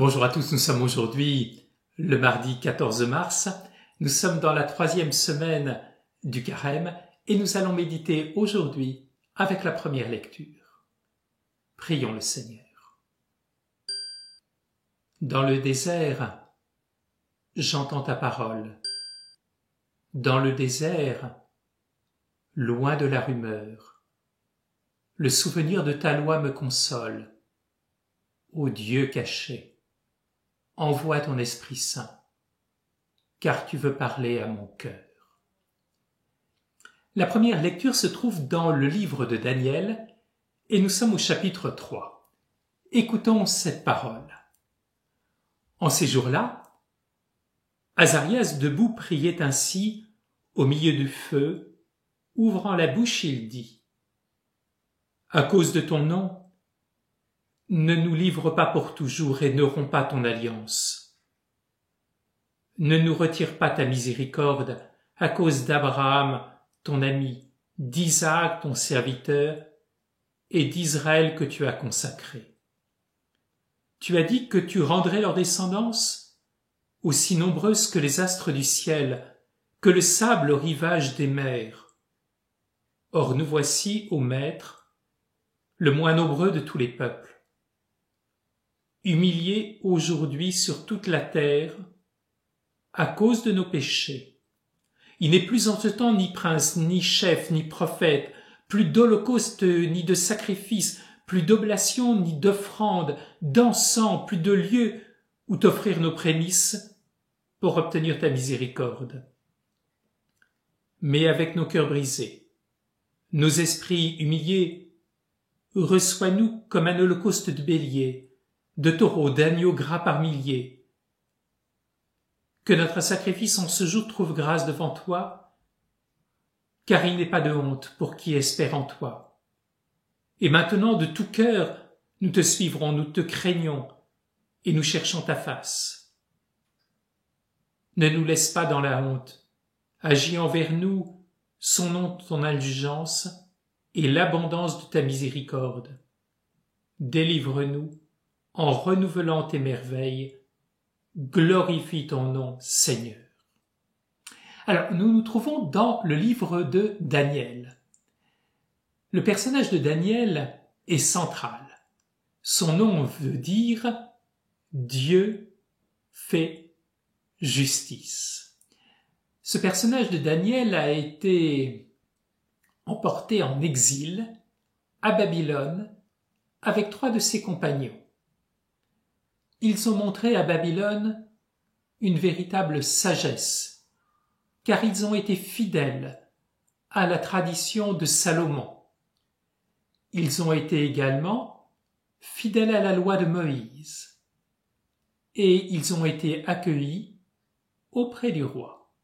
Bonjour à tous, nous sommes aujourd'hui le mardi 14 mars. Nous sommes dans la 3e semaine du Carême et nous allons méditer aujourd'hui avec la première lecture. Prions le Seigneur. Dans le désert, j'entends ta parole. Dans le désert, loin de la rumeur, le souvenir de ta loi me console. Ô Dieu caché, envoie ton Esprit Saint, car tu veux parler à mon cœur. La première lecture se trouve dans le livre de Daniel, et nous sommes au chapitre 3. Écoutons cette parole. En ces jours-là, Azarias debout priait ainsi au milieu du feu, ouvrant la bouche, il dit : À cause de ton nom, ne nous livre pas pour toujours et ne romps pas ton alliance. Ne nous retire pas ta miséricorde à cause d'Abraham, ton ami, d'Isaac, ton serviteur, et d'Israël que tu as consacré. Tu as dit que tu rendrais leur descendance aussi nombreuse que les astres du ciel, que le sable au rivage des mers. Or nous voici, ô Maître, le moins nombreux de tous les peuples. Humiliés aujourd'hui sur toute la terre à cause de nos péchés. Il n'est plus en ce temps ni prince, ni chef, ni prophète, plus d'holocauste, ni de sacrifice, plus d'oblation, ni d'offrande, d'encens, plus de lieu où t'offrir nos prémices pour obtenir ta miséricorde. Mais avec nos cœurs brisés, nos esprits humiliés, reçois-nous comme un holocauste de bélier, de taureaux, d'agneaux gras par milliers. Que notre sacrifice en ce jour trouve grâce devant toi, car il n'est pas de honte pour qui espère en toi. Et maintenant, de tout cœur, nous te suivrons, nous te craignons, et nous cherchons ta face. Ne nous laisse pas dans la honte. Agis envers nous, son nom de ton indulgence et l'abondance de ta miséricorde. Délivre-nous en renouvelant tes merveilles. Glorifie ton nom, Seigneur. Alors, nous nous trouvons dans le livre de Daniel. Le personnage de Daniel est central. Son nom veut dire « Dieu fait justice ». Ce personnage de Daniel a été emporté en exil à Babylone avec 3 de ses compagnons. Ils ont montré à Babylone une véritable sagesse, car ils ont été fidèles à la tradition de Salomon. Ils ont été également fidèles à la loi de Moïse, et ils ont été accueillis auprès du roi.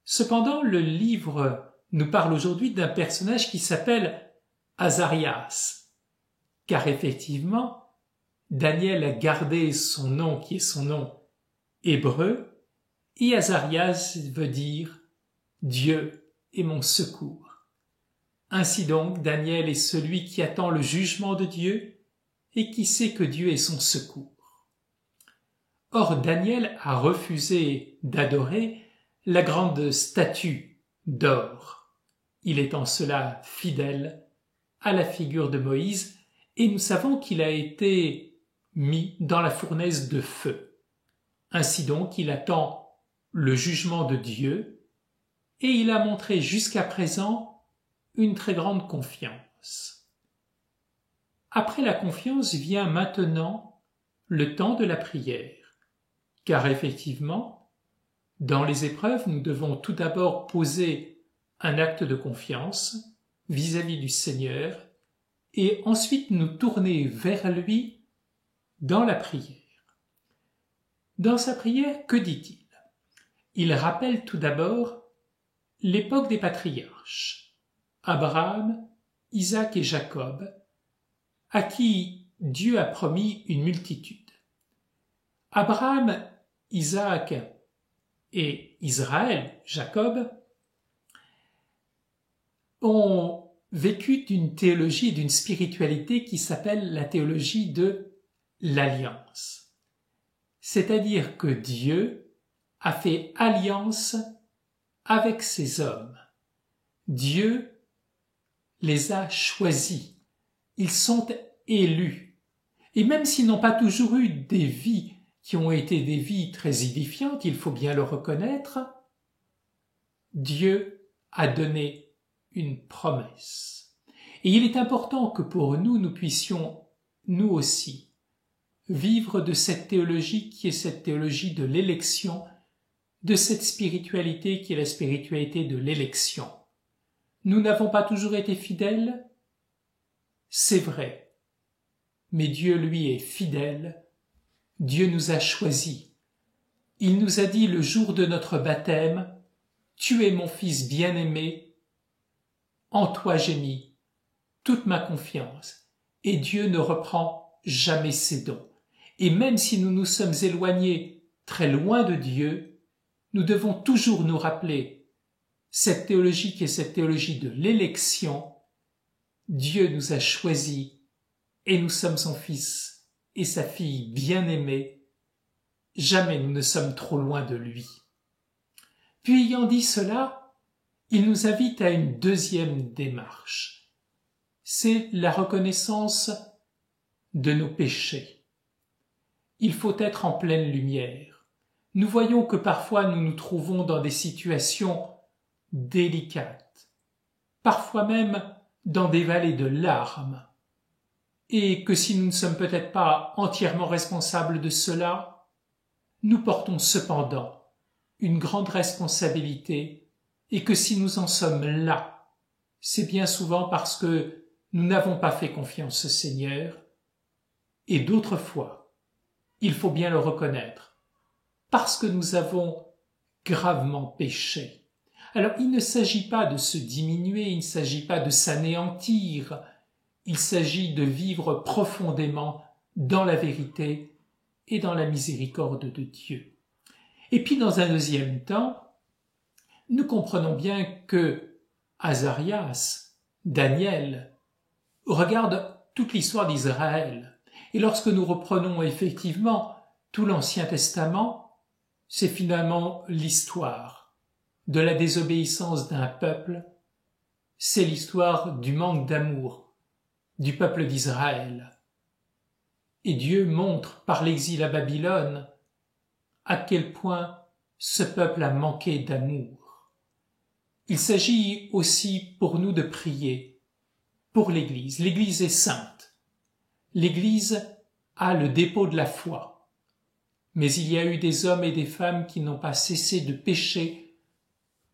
Cependant, le livre nous parle aujourd'hui d'un personnage qui s'appelle Azarias, car effectivement, Daniel a gardé son nom qui est son nom hébreu, et Azarias veut dire « Dieu est mon secours ». Ainsi donc, Daniel est celui qui attend le jugement de Dieu et qui sait que Dieu est son secours. Or, Daniel a refusé d'adorer la grande statue d'or. Il est en cela fidèle à la figure de Moïse, et nous savons qu'il a été mis dans la fournaise de feu. Ainsi donc, il attend le jugement de Dieu, et il a montré jusqu'à présent une très grande confiance. Après la confiance vient maintenant le temps de la prière, car effectivement, dans les épreuves, nous devons tout d'abord poser un acte de confiance vis-à-vis du Seigneur, et ensuite nous tourner vers lui dans la prière. Dans sa prière, que dit-il ? Il rappelle tout d'abord l'époque des patriarches, Abraham, Isaac et Jacob, à qui Dieu a promis une multitude. Abraham, Isaac et Israël, Jacob, ont vécu d'une théologie et d'une spiritualité qui s'appelle la théologie de l'alliance. c'est-à-dire que Dieu a fait alliance avec ces hommes. Dieu les a choisis. Ils sont élus. Et même s'ils n'ont pas toujours eu des vies qui ont été des vies très édifiantes, il faut bien le reconnaître, Dieu a donné une promesse. Et il est important que pour nous, nous puissions, nous aussi, vivre de cette théologie qui est cette théologie de l'élection, de cette spiritualité qui est la spiritualité de l'élection. Nous n'avons pas toujours été fidèles, c'est vrai, mais Dieu, lui, est fidèle. Dieu nous a choisis. Il nous a dit le jour de notre baptême, « Tu es mon fils bien-aimé, en toi j'ai mis toute ma confiance. » Et Dieu ne reprend jamais ses dons. Et même si nous nous sommes éloignés très loin de Dieu, nous devons toujours nous rappeler cette théologie qui est cette théologie de l'élection. Dieu nous a choisis et nous sommes son fils et sa fille bien-aimée. Jamais nous ne sommes trop loin de lui. Puis ayant dit cela, il nous invite à une deuxième démarche. C'est la reconnaissance de nos péchés. Il faut être en pleine lumière. Nous voyons que parfois nous nous trouvons dans des situations délicates, parfois même dans des vallées de larmes, et que si nous ne sommes peut-être pas entièrement responsables de cela, nous portons cependant une grande responsabilité, et que si nous en sommes là, c'est bien souvent parce que nous n'avons pas fait confiance au Seigneur, et d'autres fois, il faut bien le reconnaître, parce que nous avons gravement péché. Alors il ne s'agit pas de se diminuer, il ne s'agit pas de s'anéantir, il s'agit de vivre profondément dans la vérité et dans la miséricorde de Dieu. Et puis dans un deuxième temps, nous comprenons bien que Azarias, Daniel, regarde toute l'histoire d'Israël. Et lorsque nous reprenons effectivement tout l'Ancien Testament, c'est finalement l'histoire de la désobéissance d'un peuple, c'est l'histoire du manque d'amour du peuple d'Israël. Et Dieu montre par l'exil à Babylone à quel point ce peuple a manqué d'amour. Il s'agit aussi pour nous de prier pour l'Église. L'Église est sainte. L'Église a le dépôt de la foi. Mais il y a eu des hommes et des femmes qui n'ont pas cessé de pécher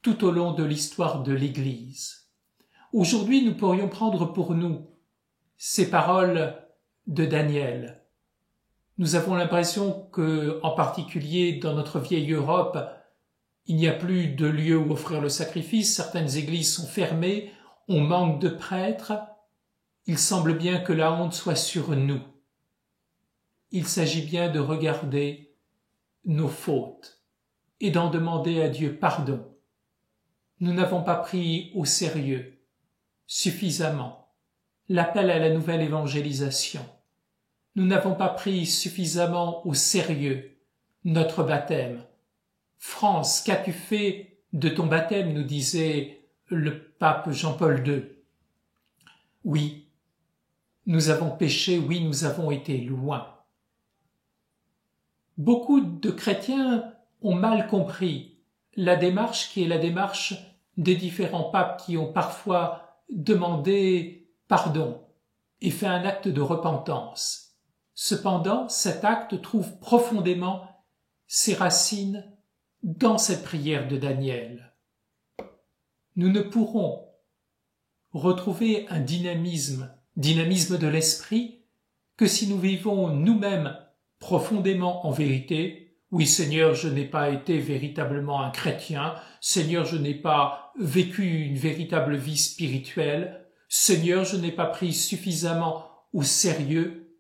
tout au long de l'histoire de l'Église. Aujourd'hui, nous pourrions prendre pour nous ces paroles de Daniel. Nous avons l'impression que, en particulier dans notre vieille Europe, il n'y a plus de lieu où offrir le sacrifice, certaines églises sont fermées, on manque de prêtres. Il semble bien que la honte soit sur nous. Il s'agit bien de regarder nos fautes et d'en demander à Dieu pardon. Nous n'avons pas pris au sérieux suffisamment l'appel à la nouvelle évangélisation. Nous n'avons pas pris suffisamment au sérieux notre baptême. France, qu'as-tu fait de ton baptême, nous disait le pape Jean-Paul II. Oui, nous avons péché, oui, nous avons été loin. Beaucoup de chrétiens ont mal compris la démarche qui est la démarche des différents papes qui ont parfois demandé pardon et fait un acte de repentance. Cependant, cet acte trouve profondément ses racines dans cette prière de Daniel. Nous ne pourrons retrouver un dynamisme de l'esprit, que si nous vivons nous-mêmes profondément en vérité. Oui, Seigneur, je n'ai pas été véritablement un chrétien. Seigneur, je n'ai pas vécu une véritable vie spirituelle. Seigneur, je n'ai pas pris suffisamment au sérieux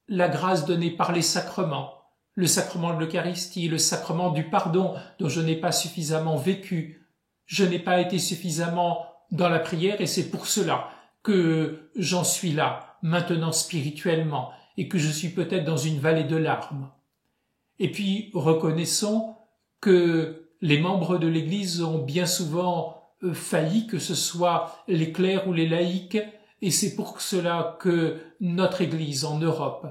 la grâce donnée par les sacrements, le sacrement de l'Eucharistie, le sacrement du pardon dont je n'ai pas suffisamment vécu. Je n'ai pas été suffisamment dans la prière et c'est pour cela que j'en suis là, maintenant spirituellement, et que je suis peut-être dans une vallée de larmes. Et puis reconnaissons que les membres de l'Église ont bien souvent failli, que ce soit les clercs ou les laïcs, et c'est pour cela que notre Église en Europe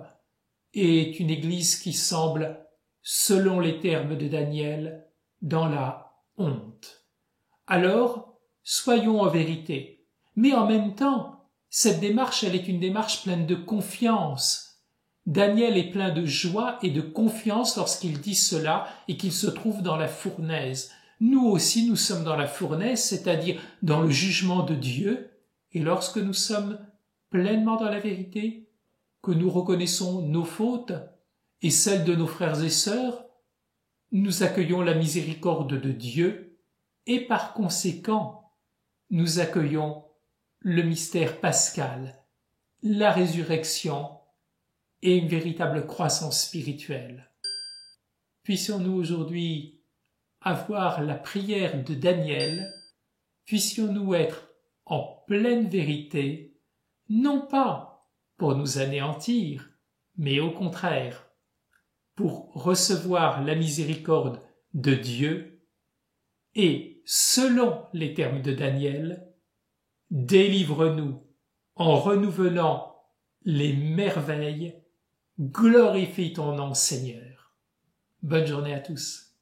est une Église qui semble, selon les termes de Daniel, dans la honte. Alors, soyons en vérité, mais en même temps, cette démarche, elle est une démarche pleine de confiance. Daniel est plein de joie et de confiance lorsqu'il dit cela et qu'il se trouve dans la fournaise. Nous aussi, nous sommes dans la fournaise, c'est-à-dire dans le jugement de Dieu, et lorsque nous sommes pleinement dans la vérité, que nous reconnaissons nos fautes et celles de nos frères et sœurs, nous accueillons la miséricorde de Dieu et par conséquent, nous accueillons le mystère pascal, la résurrection et une véritable croissance spirituelle. Puissions-nous aujourd'hui avoir la prière de Daniel, puissions-nous être en pleine vérité, non pas pour nous anéantir, mais au contraire, pour recevoir la miséricorde de Dieu et, selon les termes de Daniel, délivre-nous en renouvelant les merveilles, glorifie ton nom Seigneur. Bonne journée à tous.